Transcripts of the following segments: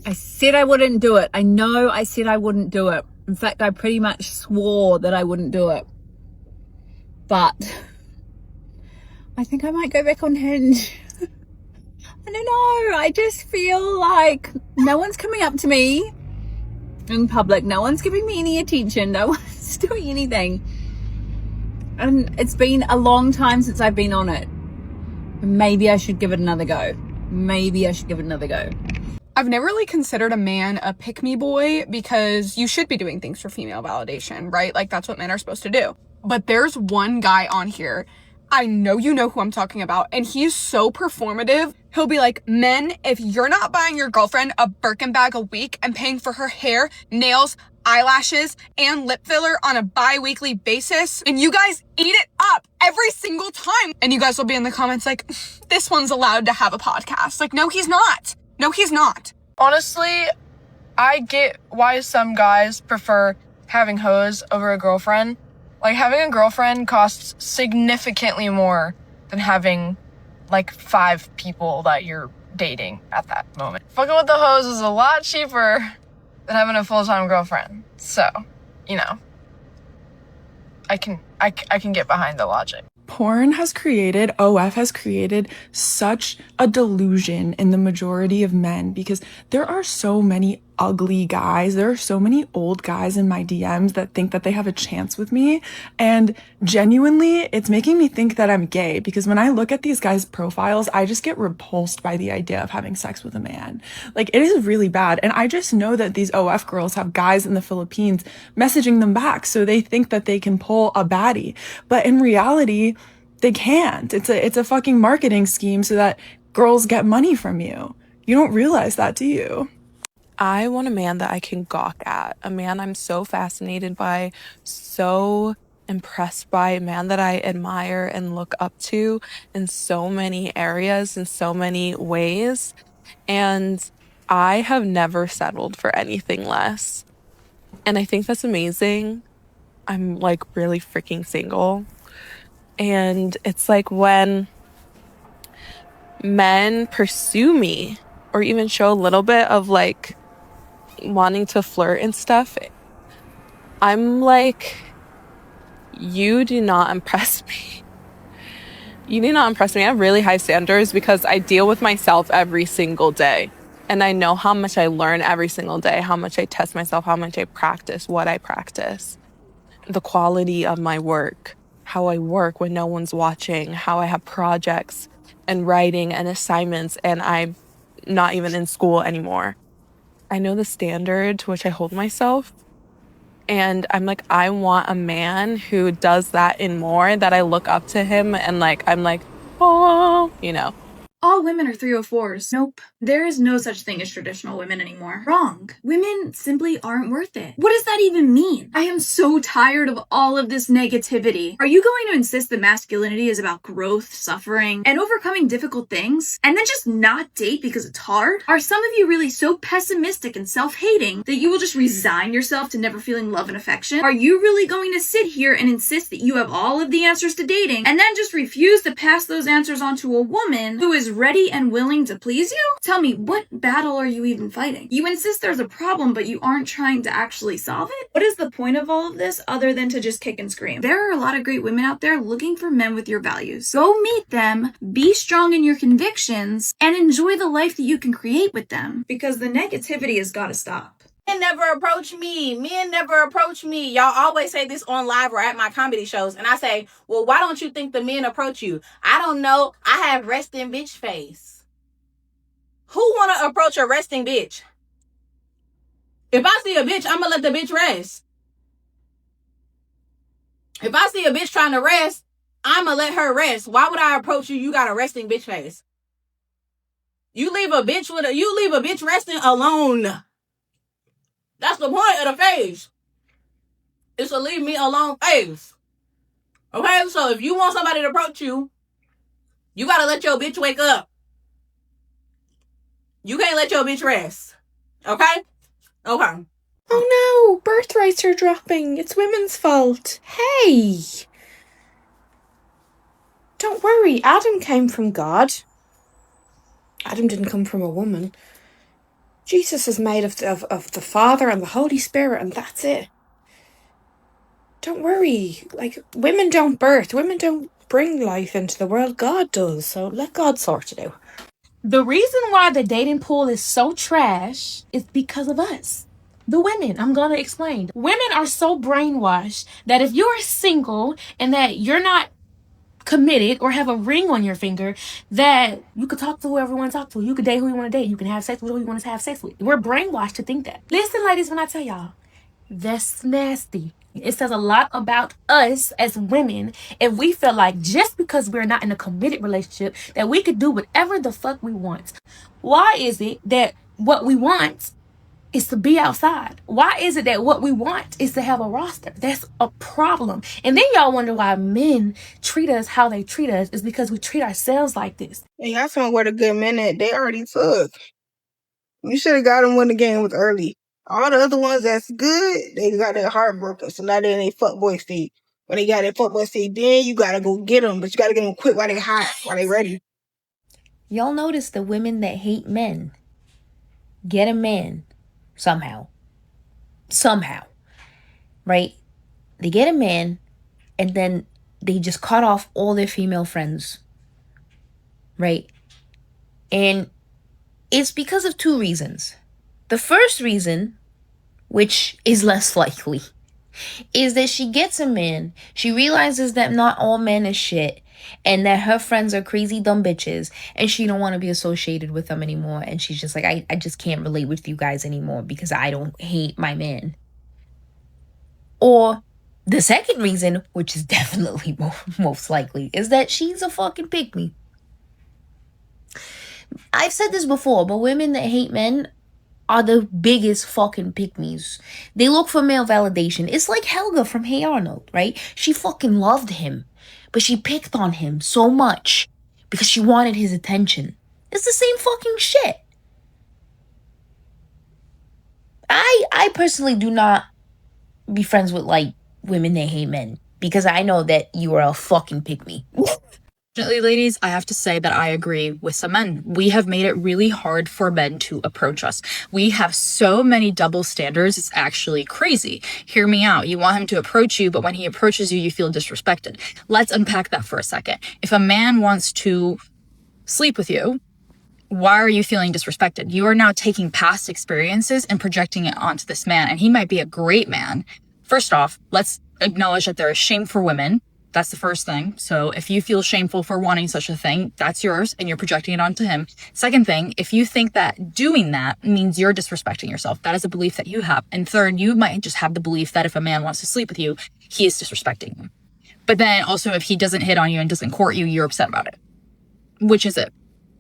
I said I wouldn't do it. I know I said I wouldn't do it. In fact, I pretty much swore that I wouldn't do it. But I think I might go back on Hinge. I don't know. I just feel like no one's coming up to me in public. No one's giving me any attention. No one's doing anything. And it's been a long time since I've been on it. Maybe I should give it another go. I've never really considered a man a pick-me boy because you should be doing things for female validation, right? Like, that's what men are supposed to do. But there's one guy on here, I know you know who I'm talking about, and he's so performative. He'll be like, men, if you're not buying your girlfriend a Birkin bag a week and paying for her hair, nails, eyelashes, and lip filler on a bi-weekly basis, and you guys eat it up every single time. And you guys will be in the comments like, this one's allowed to have a podcast. Like, no, he's not. No, he's not. Honestly, I get why some guys prefer having hoes over a girlfriend. Like, having a girlfriend costs significantly more than having, like, 5 people that you're dating at that moment. Fucking with the hoes is a lot cheaper than having a full-time girlfriend. So, you know, I can get behind the logic. OF has created such a delusion in the majority of men because there are so many ugly guys. There are so many old guys in my DMs that think that they have a chance with me. And genuinely, it's making me think that I'm gay because when I look at these guys' profiles, I just get repulsed by the idea of having sex with a man. Like, it is really bad. And I just know that these OF girls have guys in the Philippines messaging them back. So they think that they can pull a baddie. But in reality, they can't. It's a fucking marketing scheme so that girls get money from you. You don't realize that, do you? I want a man that I can gawk at, a man I'm so fascinated by, so impressed by, a man that I admire and look up to in so many areas, in so many ways. And I have never settled for anything less. And I think that's amazing. I'm like really freaking single. And it's like when men pursue me or even show a little bit of like wanting to flirt and stuff, I'm like, you do not impress me. You do not impress me. I have really high standards because I deal with myself every single day. And I know how much I learn every single day, how much I test myself, how much I practice, what I practice, the quality of my work, how I work when no one's watching, how I have projects and writing and assignments, and I'm not even in school anymore. I know the standard to which I hold myself, and I'm like, I want a man who does that and more, that I look up to him and like, I'm like, oh, you know. All women are 304s. Nope. There is no such thing as traditional women anymore. Wrong. Women simply aren't worth it. What does that even mean? I am so tired of all of this negativity. Are you going to insist that masculinity is about growth, suffering, and overcoming difficult things, and then just not date because it's hard? Are some of you really so pessimistic and self-hating that you will just resign yourself to never feeling love and affection? Are you really going to sit here and insist that you have all of the answers to dating, and then just refuse to pass those answers on to a woman who is ready and willing to please you? Tell me, what battle are you even fighting? You insist there's a problem, but you aren't trying to actually solve it? What is the point of all of this other than to just kick and scream? There are a lot of great women out there looking for men with your values. Go meet them, be strong in your convictions, and enjoy the life that you can create with them. Because the negativity has got to stop. Men never approach me. Men never approach me. Y'all always say this on live or at my comedy shows. And I say, well, why don't you think the men approach you? I don't know. I have resting bitch face. Who want to approach a resting bitch? If I see a bitch, I'm going to let the bitch rest. If I see a bitch trying to rest, I'm going to let her rest. Why would I approach you? You got a resting bitch face. You leave a bitch resting alone. That's the point of the phase. It's a leave me alone phase. Okay, so if you want somebody to approach you, you gotta let your bitch wake up. You can't let your bitch rest. Okay? Okay. Oh no, birth rates are dropping. It's women's fault. Hey! Don't worry, Adam came from God. Adam didn't come from a woman. Jesus is made of the Father and the Holy Spirit, and that's it. Don't worry. Like, women don't birth. Women don't bring life into the world. God does. So let God sort it out. The reason why the dating pool is so trash is because of us. The women. I'm going to explain. Women are so brainwashed that if you're single and that you're not committed or have a ring on your finger, that you could talk to whoever you want to talk to. You could date who you want to date. You can have sex with who you want to have sex with. We're brainwashed to think that. Listen, ladies, when I tell y'all, that's nasty. It says a lot about us as women if we feel like just because we're not in a committed relationship that we could do whatever the fuck we want. Why is it that what we want is to be outside? Why is it that what we want is to have a roster? That's a problem. And then y'all wonder why men treat us how they treat us is because we treat ourselves like this. And y'all talking where the good men at? They already took. You should have got them when the game was early. All the other ones that's good, they got their heart broken. So now they're in their fuckboy state. When they got their fuckboy state, then you gotta go get them. But you gotta get them quick while they hot, while they ready. Y'all notice the women that hate men get a man somehow, right? They get a man and then they just cut off all their female friends, right? And it's because of two reasons. The first reason, which is less likely, is that she gets a man, she realizes that not all men is shit, and that her friends are crazy dumb bitches, and she don't want to be associated with them anymore, and she's just like, I just can't relate with you guys anymore because I don't hate my man. Or the second reason, which is definitely most likely, is that she's a fucking pick-me. I've said this before, but women that hate men are the biggest fucking pick-me's. They look for male validation. It's like Helga from Hey Arnold, right? She fucking loved him, but she picked on him so much because she wanted his attention. It's the same fucking shit. I personally do not be friends with, like, women that hate men because I know that you are a fucking pick-me. Ladies, I have to say that I agree with some men. We have made it really hard for men to approach us. We have so many double standards, it's actually crazy. Hear me out. You want him to approach you, but when he approaches you, you feel disrespected. Let's unpack that for a second. If a man wants to sleep with you, why are you feeling disrespected? You are now taking past experiences and projecting it onto this man, and he might be a great man. First off, let's acknowledge that there is shame for women. That's the first thing. So if you feel shameful for wanting such a thing, that's yours and you're projecting it onto him. Second thing, if you think that doing that means you're disrespecting yourself, that is a belief that you have. And third, you might just have the belief that if a man wants to sleep with you, he is disrespecting you. But then also if he doesn't hit on you and doesn't court you, you're upset about it. Which is it?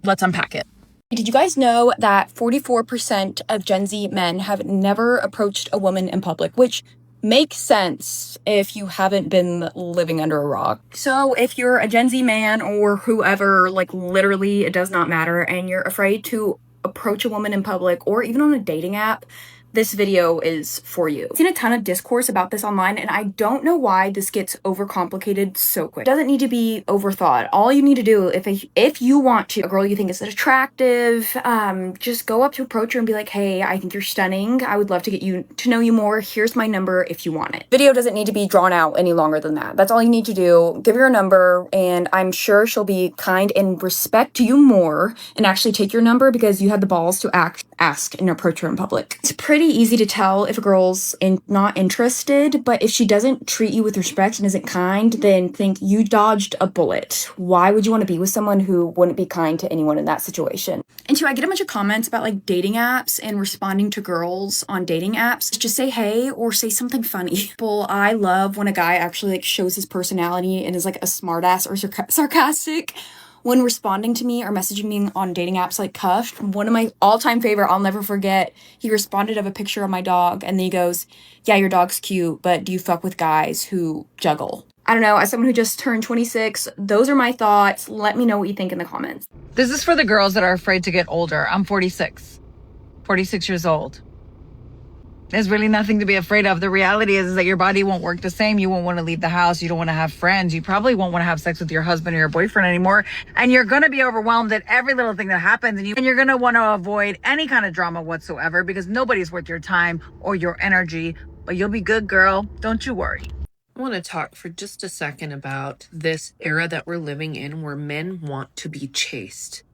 Let's unpack it. Did you guys know that 44% of Gen Z men have never approached a woman in public, which makes sense if you haven't been living under a rock. So if you're a Gen Z man or whoever, like literally it does not matter, and you're afraid to approach a woman in public or even on a dating app, this video is for you. I've seen a ton of discourse about this online, and I don't know why this gets overcomplicated so quick. It doesn't need to be overthought. All you need to do, if you want to, a girl you think is attractive, just go up to approach her and be like, hey, I think you're stunning. I would love to get to know you more. Here's my number if you want it. Video doesn't need to be drawn out any longer than that. That's all you need to do. Give her a number, and I'm sure she'll be kind and respect you more and actually take your number because you had the balls to ask and approach her in public. It's pretty easy to tell if a girl's not interested, but if she doesn't treat you with respect and isn't kind, then think you dodged a bullet. Why would you want to be with someone who wouldn't be kind to anyone in that situation? And two, I get a bunch of comments about like dating apps and responding to girls on dating apps. Just say hey or say something funny. Well, I love when a guy actually like shows his personality and is like a smartass or sarcastic when responding to me or messaging me on dating apps like Cuff. One of my all-time favorite, I'll never forget, he responded of a picture of my dog, and then he goes, yeah, your dog's cute, but do you fuck with guys who juggle? I don't know, as someone who just turned 26, those are my thoughts. Let me know what you think in the comments. This is for the girls that are afraid to get older. I'm 46 years old. There's really nothing to be afraid of. The reality is that your body won't work the same. You won't want to leave the house. You don't want to have friends. You probably won't want to have sex with your husband or your boyfriend anymore. And you're going to be overwhelmed at every little thing that happens. And you're going to want to avoid any kind of drama whatsoever because nobody's worth your time or your energy. But you'll be good, girl. Don't you worry. I want to talk for just a second about this era that we're living in where men want to be chased.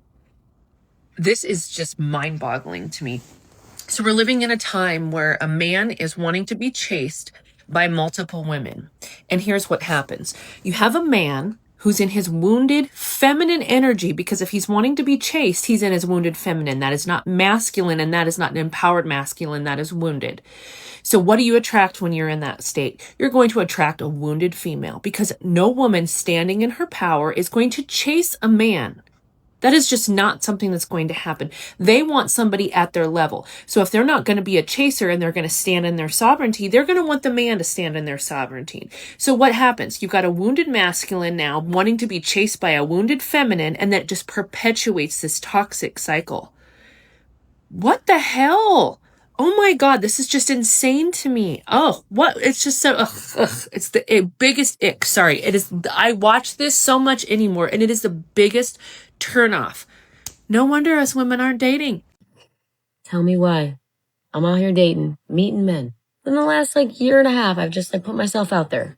This is just mind-boggling to me. So we're living in a time where a man is wanting to be chased by multiple women. And here's what happens. You have a man who's in his wounded feminine energy, because if he's wanting to be chased, he's in his wounded feminine. That is not masculine, and that is not an empowered masculine. That is wounded. So what do you attract when you're in that state? You're going to attract a wounded female, because no woman standing in her power is going to chase a man. That is just not something that's going to happen. They want somebody at their level. So if they're not going to be a chaser and they're going to stand in their sovereignty, they're going to want the man to stand in their sovereignty. So what happens? You've got a wounded masculine now wanting to be chased by a wounded feminine, and that just perpetuates this toxic cycle. What the hell? Oh my God, this is just insane to me. Oh, what? It's just so, it's the biggest ick. Sorry. It is, I watch this so much anymore, and it is the biggest turn off. No wonder us women aren't dating. Tell me why. I'm out here dating, meeting men. In the last year and a half, I've just put myself out there.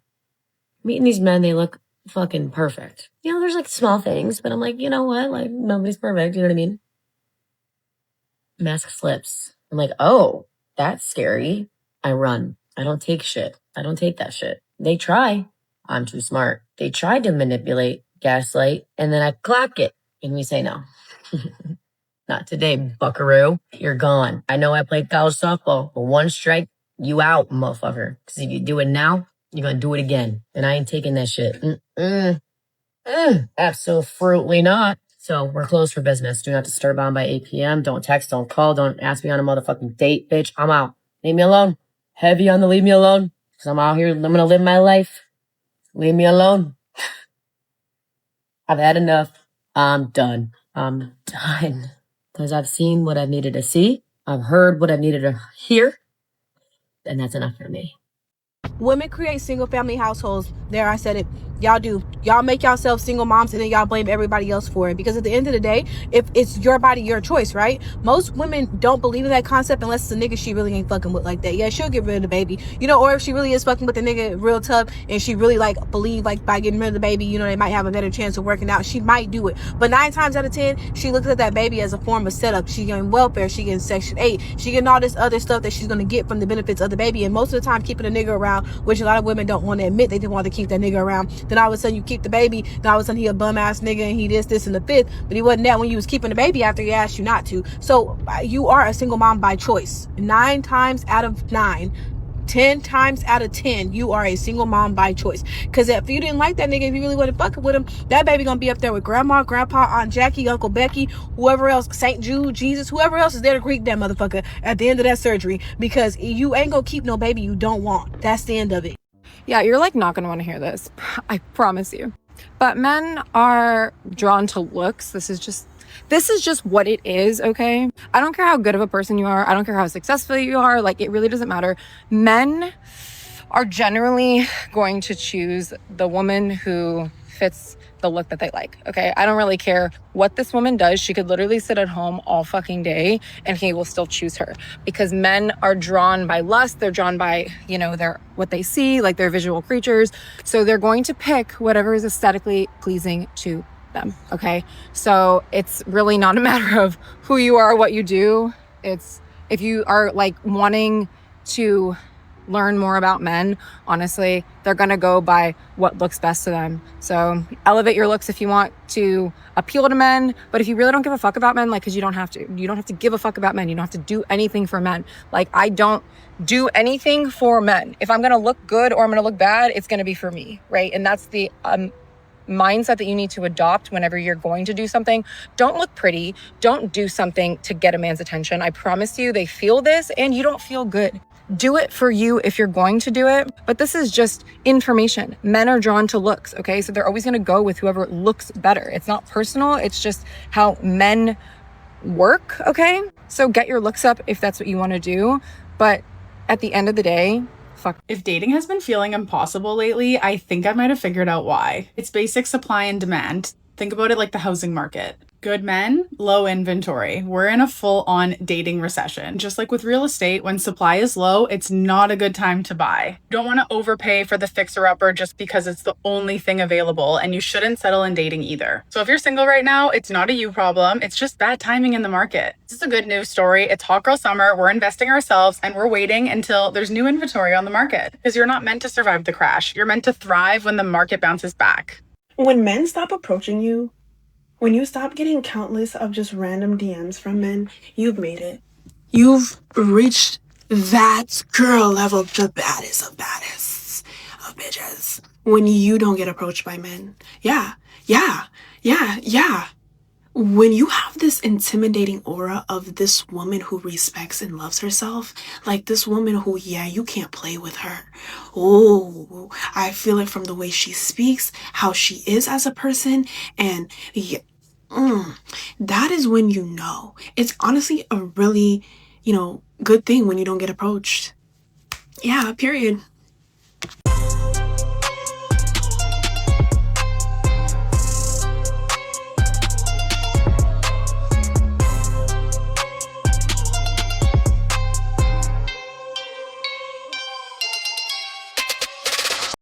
Meeting these men, they look fucking perfect. There's small things, but I'm like, you know what? Nobody's perfect, you know what I mean? Mask slips. I'm like, oh, that's scary. I run. I don't take shit. I don't take that shit. They try. I'm too smart. They tried to manipulate, gaslight, and then I clock it. And we say no. Not today, buckaroo. You're gone. I know I played college softball, but one strike, you out, motherfucker. Because if you do it now, you're going to do it again. And I ain't taking that shit. Absolutely not. So we're closed for business. Do not disturb on by 8 p.m. Don't text, don't call, don't ask me on a motherfucking date, bitch. I'm out. Leave me alone. Heavy on the leave me alone. Because I'm out here, I'm going to live my life. Leave me alone. I've had enough. I'm done. I'm done. Because I've seen what I've needed to see. I've heard what I've needed to hear. And that's enough for me. Women create single family households. There, I said it. Y'all do. Y'all make yourselves single moms and then y'all blame everybody else for it. Because at the end of the day, if it's your body, your choice, right? Most women don't believe in that concept unless it's a nigga she really ain't fucking with like that. Yeah, she'll get rid of the baby. Or if she really is fucking with the nigga real tough and she really believe by getting rid of the baby, they might have a better chance of working out. She might do it. But 9 times out of 10, she looks at that baby as a form of setup. She getting welfare. She getting Section 8. She getting all this other stuff that she's going to get from the benefits of the baby. And most of the time, keeping a nigga around, which a lot of women don't want to admit, they didn't want to keep that nigga around. Then all of a sudden you keep the baby, then all of a sudden he a bum ass nigga and he this and the fifth, but he wasn't that when you was keeping the baby after he asked you not to. So you are a single mom by choice. 9 times out of 9, 10 times out of 10, you are a single mom by choice. Because if you didn't like that nigga, if you really wasn't fucking with him, that baby gonna be up there with grandma, grandpa, Aunt Jackie, Uncle Becky, whoever else, St. Jude, Jesus, whoever else is there to greet that motherfucker at the end of that surgery. Because you ain't gonna keep no baby you don't want. That's the end of it. Yeah, you're not going to want to hear this. I promise you. But men are drawn to looks. This is just what it is, okay? I don't care how good of a person you are. I don't care how successful you are. It really doesn't matter. Men are generally going to choose the woman who fits the look that they like, okay? I don't really care what this woman does. She could literally sit at home all fucking day and he will still choose her, because men are drawn by lust. They're drawn by, their what they see, they're visual creatures. So they're going to pick whatever is aesthetically pleasing to them, okay? So it's really not a matter of who you are, what you do. It's if you are wanting to learn more about men, honestly, they're gonna go by what looks best to them. So elevate your looks if you want to appeal to men, but if you really don't give a fuck about men, because you don't have to give a fuck about men. You don't have to do anything for men. I don't do anything for men. If I'm gonna look good or I'm gonna look bad, it's gonna be for me, right? And that's the mindset that you need to adopt whenever you're going to do something. Don't look pretty. Don't do something to get a man's attention. I promise you, they feel this and you don't feel good. Do it for you if you're going to do it. But this is just information. Men are drawn to looks, okay? So they're always going to go with whoever looks better. It's not personal. It's just how men work, okay? So get your looks up if that's what you want to do. But at the end of the day, fuck. If dating has been feeling impossible lately, I think I might have figured out why. It's basic supply and demand. Think about it like the housing market. Good men, low inventory. We're in a full-on dating recession. Just like with real estate, when supply is low, it's not a good time to buy. You don't want to overpay for the fixer-upper just because it's the only thing available, and you shouldn't settle in dating either. So if you're single right now, it's not a you problem. It's just bad timing in the market. This is a good news story. It's hot girl summer. We're investing ourselves, and we're waiting until there's new inventory on the market. Because you're not meant to survive the crash. You're meant to thrive when the market bounces back. When men stop approaching you, when you stop getting countless of just random DMs from men, you've made it. You've reached that girl level, the baddest of baddists of bitches. When you don't get approached by men. Yeah. When you have this intimidating aura of this woman who respects and loves herself, like this woman who, you can't play with her. Oh, I feel it from the way she speaks, how she is as a person, and that is when you know. It's honestly a really, good thing when you don't get approached. Yeah, period.